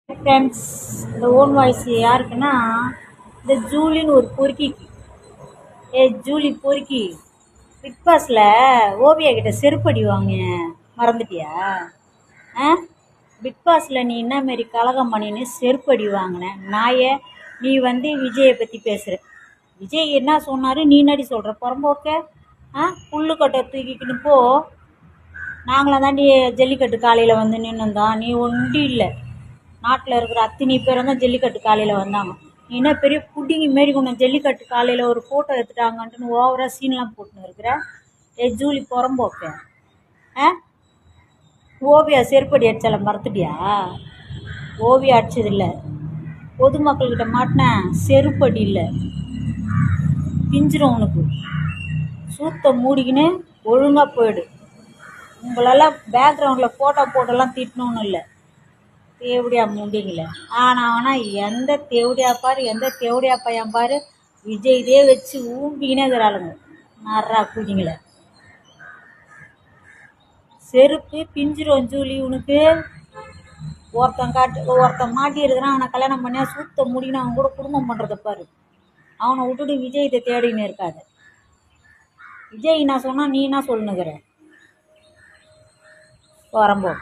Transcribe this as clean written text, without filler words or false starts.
Friends, இந்த own voice யாருக்குன்னா இந்த ஜூலின்னு ஒரு பொறுக்கிக்கு. ஜூலி பொறுக்கி, பிக் பாஸில் ஓவியா கிட்ட செருப்படி வாங்க மறந்துட்டியா? பிக் பாஸில் நீ என்ன மாரி கலகம் பண்ணின்னு செருப்படி வாங்கின நாயை. நீ விஜயை பற்றி பேசுகிற. விஜய் என்ன சொன்னார், நீ நடி சொல்கிற புறம்போக்க. புல்லுக்கட்டை தூக்கிக்கின்னு போ. நாங்களாம் தாண்டி ஜல்லிக்கட்டு காலையில் நின்றுந்தோம். நீ ஒண்டி இல்லை. நாட்டில் இருக்கிற அத்தனை பேரும் தான் ஜல்லிக்கட்டு காலையில் வந்தாங்க. நீ என்ன பெரிய புட்டிங்கி மாரி கொண்டு ஜல்லிக்கட்டு காலையில் ஒரு ஃபோட்டோ எடுத்துட்டாங்கன்ட்டுன்னு ஓவராக சீன்லாம் போட்டுன்னு இருக்கிற. ஜூலி புறம்போக்க. ஓவியா செருப்படி அடிச்சால மறந்துட்டியா? ஓவியா அடிச்சதில்லை, பொதுமக்கள்கிட்ட மாட்டின செருப்படி இல்லை. பிஞ்சிரும் உனக்கு. சூத்தை மூடிக்கின்னு ஒழுங்காக போயிடு. உங்களெல்லாம் பேக்ரவுண்டில் ஃபோட்டோ போட்டெல்லாம் திட்டணும்னு இல்லை. தேவடியா முண்டிங்கள. ஆனால் எந்த தேவடியா பாரு, எந்த தேவடியா பையன் பாரு, விஜய் இதே வச்சு ஊம்பிக்கினே இருக்கிறாளுங்க. நர்றா கூட்டிங்கள. செருப்பு பிஞ்சிரும் ஜூலி உனக்கு. ஒருத்தன் மாட்டி இருக்கிறான், அவனை கல்யாணம் பண்ணியா சூத்த முடின்னு அவன் கூட குடும்பம் பண்ணுறத பாரு. அவனை விட்டுட்டு விஜயத்தை தேடின்னு இருக்காது. விஜய் என்ன சொன்னால் நீ என்ன சொல்லுனுக்கிற? வரம்போ.